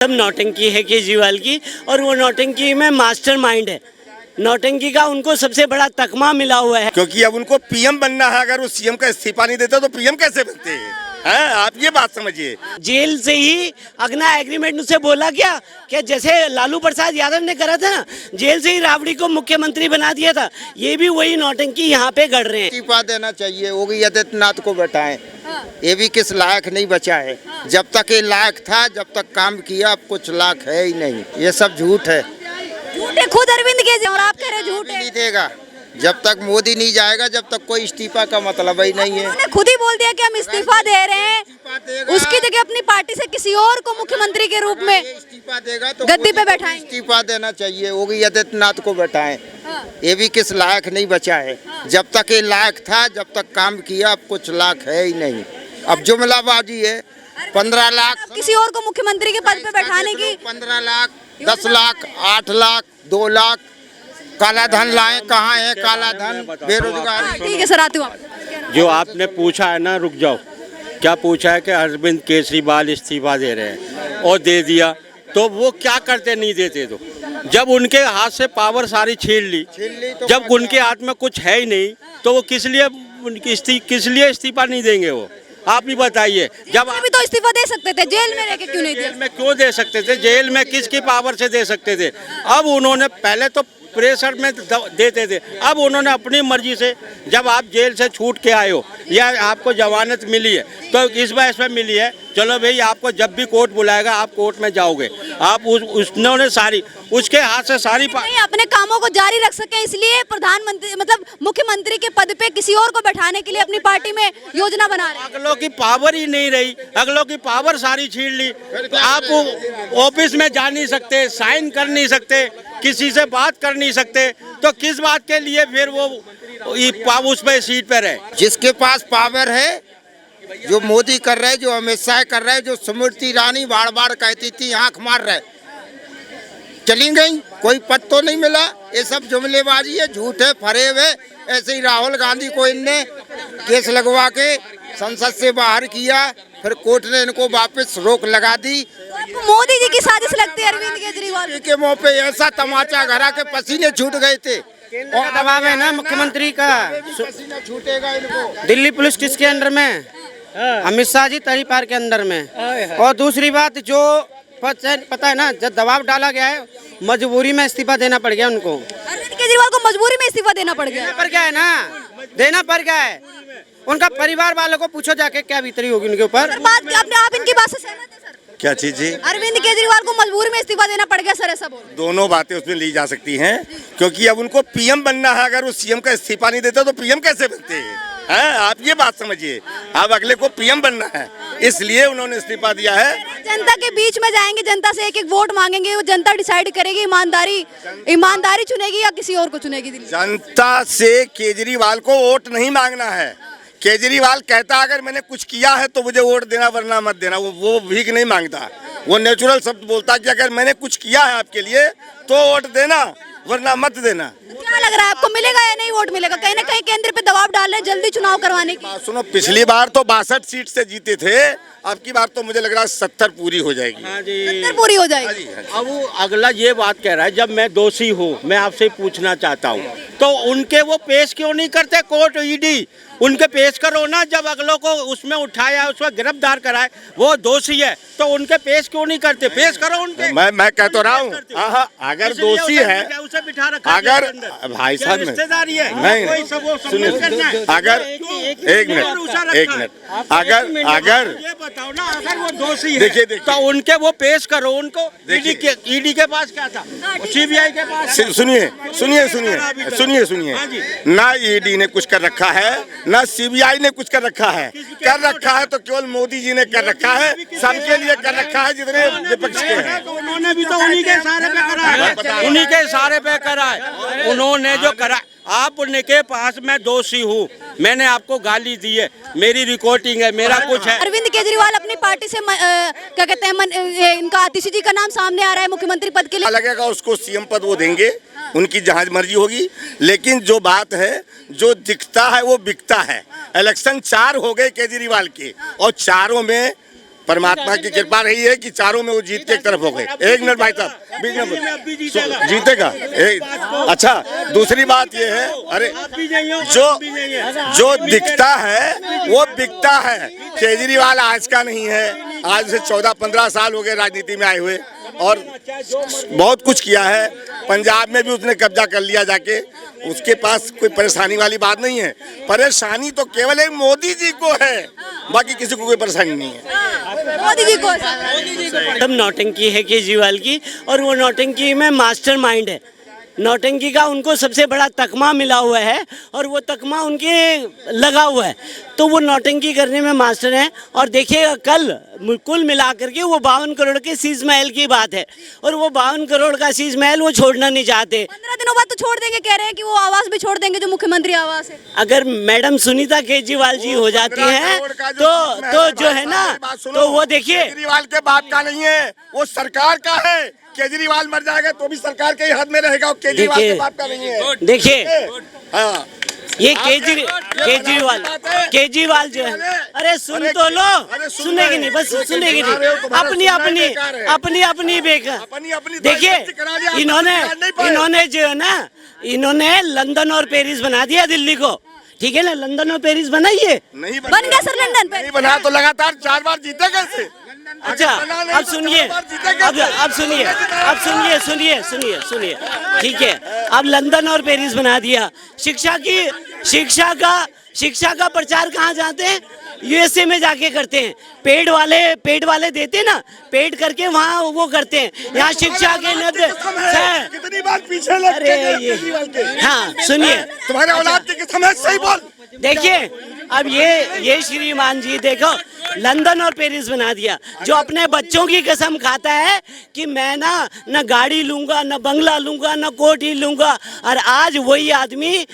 सब नौटंकी है केजरीवाल की, और वो नौटंकी में मास्टरमाइंड है। नौटंकी का उनको सबसे बड़ा तकमा मिला हुआ है, क्योंकि अब उनको पीएम बनना है। अगर वो सीएम का इस्तीफा नहीं देता तो पीएम कैसे बनते हैं? आप ये बात समझिए। जेल से ही अगना एग्रीमेंट उसे बोला क्या कि जैसे लालू प्रसाद यादव ने करा था ना, जेल से ही राबड़ी को मुख्यमंत्री बना दिया था। ये भी वही नौटंकी यहाँ पे गढ़ रहे हैं। इस्तीफा देना चाहिए, योगी आदित्यनाथ को बैठाएं। ये भी किस लायक नहीं बचा है। जब तक ये लायक था, जब तक काम किया, अब कुछ लायक है ही नहीं। ये सब झूठ है। झूठ है, खुद अरविंद केजरीवाल और आप कह रहे झूठ है। नहीं देगा जब तक मोदी नहीं जाएगा, जब तक कोई इस्तीफा का मतलब ही नहीं है। उन्होंने खुद ही बोल दिया कि हम इस्तीफा दे रहे हैं, उसकी जगह अपनी पार्टी से किसी और को मुख्यमंत्री के रूप में इस्तीफा देगा तो गद्दी पे बैठाएंगे। इस्तीफा देना चाहिए, योगी आदित्यनाथ को बैठाएं। ये भी किस लायक नहीं बचा है। जब तक ये लायक था, जब तक काम किया, अब कुछ लायक है ही नहीं। अब जुमलाबाजी है। 15 लाख किसी और को मुख्यमंत्री के पद पे बैठाने की 15 लाख, 10 लाख, 8 लाख, 2 लाख काला धन लाए। कहाँ है काला धन? बेरोजगारी। ठीक है सर, आती हूँ। जो आपने पूछा है ना, रुक जाओ, क्या पूछा है कि अरविंद केजरीवाल इस्तीफा दे रहे हैं और दे दिया, तो वो क्या करते नहीं देते? तो जब उनके हाथ से पावर सारी छीन ली, जब उनके हाथ में कुछ है ही नहीं, तो वो किस लिए इस्तीफा नहीं देंगे? वो आप ही बताइए। जब अभी तो इस्तीफा दे सकते थे, जेल में रह के क्यों नहीं दिया? जेल में क्यों दे सकते थे? जेल में किसकी पावर से दे सकते थे? अब उन्होंने पहले तो प्रेशर में देते थे, अब उन्होंने अपनी मर्जी से, जब आप जेल से छूट के आए हो या आपको जमानत मिली है, तो इस वजह से मिली है, चलो भाई आपको जब भी कोर्ट बुलाएगा आप कोर्ट में जाओगे। आप उन्होंने सारी उसके हाथ से सारी नहीं, अपने कामों को जारी रख सके इसलिए प्रधानमंत्री मतलब मुख्यमंत्री के पद पे किसी और को बैठाने के लिए अपनी पार्टी में योजना बना रहे हैं। अगलों की पावर ही नहीं रही, अगलों की पावर सारी छीन ली। आप ऑफिस में जा नहीं सकते, साइन कर नहीं सकते, किसी से बात कर नहीं सकते, तो किस बात के लिए फिर वो उस पे सीट पे रहे? जिसके पास पावर है, जो मोदी कर रहे, जो अमित शाह कर रहे, जो स्मृति ईरानी बार बार कहती थी आंख मार रहे, चली गई, कोई पद तो नहीं मिला। ये सब जुमलेबाजी है, झूठ है, फरेब है। ऐसे ही राहुल गांधी को इनने केस लगवा के संसद से बाहर किया, फिर कोर्ट ने इनको वापस रोक लगा दी। आपको मोदी जी की साजिश लगती है अरविंद केजरीवाल के मुंह पे ऐसा तमाचा घरा के पसीने छूट गए थे। और दबाव है ना मुख्यमंत्री का। पसीना छूटेगा इनको। दिल्ली पुलिस किसके अंडर में? अमित शाह जी तहरी पार के अंदर में। और दूसरी बात, जो पता है ना, जब दबाव डाला गया है, मजबूरी में इस्तीफा देना पड़ गया उनको। अरविंद केजरीवाल को मजबूरी में इस्तीफा देना पड़ गया। पर क्या है ना, देना पड़ गया है। उनका परिवार वालों को पूछो जाके क्या बीतरी होगी उनके ऊपर। बात आप इनकी बात से सहमत हैं सर? क्या चीज जी? अरविंद केजरीवाल को मजबूरी में इस्तीफा देना पड़ गया सर, ऐसा बोल? दोनों बातें उसमें ली जा सकती हैं, क्योंकि अब उनको पीएम बनना है। अगर वो सीएम का इस्तीफा नहीं देता तो पीएम कैसे बनते हैं? आप ये बात समझिए। अब अगले को पीएम बनना है, इसलिए उन्होंने इस्तीफा दिया है। जनता के बीच में जाएंगे, जनता से एक एक वोट मांगेंगे, वो जनता डिसाइड करेगी, ईमानदारी चुनेगी या किसी और को चुनेगी। जनता से केजरीवाल को वोट नहीं मांगना है। केजरीवाल कहता अगर मैंने कुछ किया है तो मुझे वोट देना, वरना मत देना। वो भीख नहीं मांगता, वो नेचुरल शब्द बोलता कि अगर मैंने कुछ किया है आपके लिए तो वोट देना, वरना मत देना। क्या लग रहा है आपको, मिलेगा या नहीं वोट मिलेगा? कहीं ना कहीं केंद्र पे दबाव डाल रहे हैं जल्दी चुनाव करवाने की। सुनो, पिछली बार तो 62 सीट से जीते थे, अब की बार तो मुझे लग रहा है 70 पूरी हो जाएगी। हाँ जी, 70 पूरी हो जाएगी। अब वो अगला ये बात कह रहा है, जब मैं दोषी हूँ, मैं आपसे पूछना चाहता हूँ, तो उनके वो पेश क्यों नहीं करते कोर्ट, ईडी? उनके पेश करो ना। जब अगलों को उसमें उठाया, उसमें गिरफ्तार कराए, वो दोषी है, तो उनके पेश क्यों नहीं करते? पेश करो उनके। मैं कह तो रहा हूँ, अगर दोषी है, उसे बिठा रखा, अगर भाई साहब रिश्तेदारी है, नहीं, सुनिए, अगर एक मिनट, अगर ये बताओ ना, अगर वो दोषी है, देखिए तो उनके वो पेश करो उनको। ईडी के पास क्या था, सीबीआई के पास। सुनिए, ना ईडी ने कुछ कर रखा है, ना सीबीआई ने कुछ कर रखा है। कर रखा है तो केवल मोदी जी ने कर रखा है, सबके लिए कर रखा है जितने विपक्ष के हैं। उन्होंने भी तो उन्हीं के इशारे पे करा है, उन्हीं के इशारे पे करा है। उन्होंने जो करा, आप उनके पास मैं दोषी हूँ, मैंने आपको गाली दी है, मेरी रिकॉर्डिंग है, मेरा कुछ है। अरविंद केजरीवाल अपनी पार्टी से क्या कहते हैं, इनका आतिशी जी का नाम सामने आ रहा है मुख्यमंत्री पद के लिए। लगेगा उसको सीएम पद वो देंगे, उनकी जहाँ मर्जी होगी। लेकिन जो बात है, जो दिखता है वो बिकता है। इलेक्शन 4 हो गए केजरीवाल के, और चारों में परमात्मा की कृपा रही है कि चारों में वो जीत के एक तरफ हो गए। एक मिनट भाई साहब, बीच में जीतेगा। अच्छा, दूसरी बात ये है, अरे जो दिखता है वो बिकता है। केजरीवाल आज का नहीं है, आज से 14-15 साल हो गए राजनीति में आए हुए और बहुत कुछ किया है। पंजाब में भी उसने कब्जा कर लिया जाके, उसके पास कोई परेशानी वाली बात नहीं है। परेशानी तो केवल एक मोदी जी को है, बाकी किसी को कोई परेशानी नहीं है। मोदी जी को एकदम नौटंकी है केजरीवाल की, और वो नौटंकी में मास्टरमाइंड है। नौटंकी का उनको सबसे बड़ा तकमा मिला हुआ है और वो तकमा उनके लगा हुआ है, तो वो नौटंकी करने में मास्टर हैं। और देखिएगा कल कुल मिलाकर के वो 52 करोड़ के शीश महल की बात है, और वो 52 करोड़ का शीश महल वो छोड़ना नहीं चाहते। 15 दिनों बाद तो छोड़ देंगे, कह रहे हैं कि वो आवास भी छोड़ देंगे जो मुख्यमंत्री आवास है। अगर मैडम सुनीता केजरीवाल जी हो जाती हैं तो जो है ना, तो वो देखिए केजरीवाल के बाप का नहीं है, वो सरकार का है। केजरीवाल मर जाएगा तो भी सरकार के ही हाथ में रहेगा, केजरीवाल के बाप का नहीं है। देखिए हाँ, ये केजरीवाल जो है, अरे सुन तो लो, सुनेगी नहीं, बस सुनेगी नहीं, अपनी अपनी बेकार। देखिए इन्होंने जो है ना, इन्होंने लंदन और पेरिस बना दिया दिल्ली को, ठीक है ना। लंदन और पेरिस बनाइए, नहीं बन गया सर लंदन। नहीं बना तो लगातार 4 बार जीते कैसे? अच्छा अब सुनिए, सुनिए, ठीक है। अब लंदन और पेरिस बना दिया। शिक्षा का प्रचार कहाँ जाते हैं? यूएसए में जाके करते हैं। पेड वाले देते हैं ना, पेड करके वहाँ वो करते हैं। यहाँ शिक्षा के कितनी बार पीछे लग गए। हाँ सुनिए, तुम्हारे औलाद की कसम है, सही बोल। देखिए अब ये श्रीमान जी देखो, लंदन और पेरिस बना दिया। जो अपने बच्चों की कसम खाता है कि मैं ना गाड़ी लूंगा, ना बंगला लूंगा, ना कोठी लूंगा, और आज वही आदमी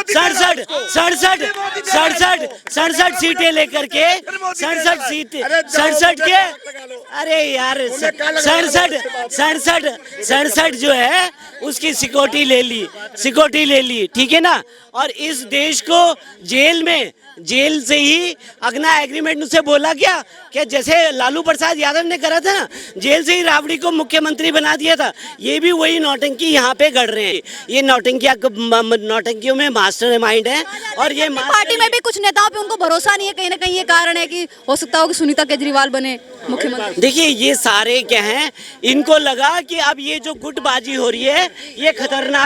67 सीटें लेकर के 67 के, अरे यार 67 जो है उसकी सिक्योरिटी ले ली, ठीक है ना। और इस देश को जेल से ही अगना एग्रीमेंट उसे बोला क्या कि जैसे लालू प्रसाद यादव ने करा था ना, जेल से ही राबड़ी को मुख्यमंत्री बना दिया था। ये भी वही नौटंकी यहाँ पे कर रहे हैं। ये नौटंकियों में मास्टर माइंड है। और ये पार्टी में भी कुछ नेताओं पे उनको भरोसा नहीं है, कहीं ना कहीं ये कारण है कि हो सकता हो कि सुनीता केजरीवाल बने मुख्यमंत्री। देखिए ये सारे क्या हैं, इनको लगा कि अब ये जो गुटबाजी हो रही है ये खतरनाक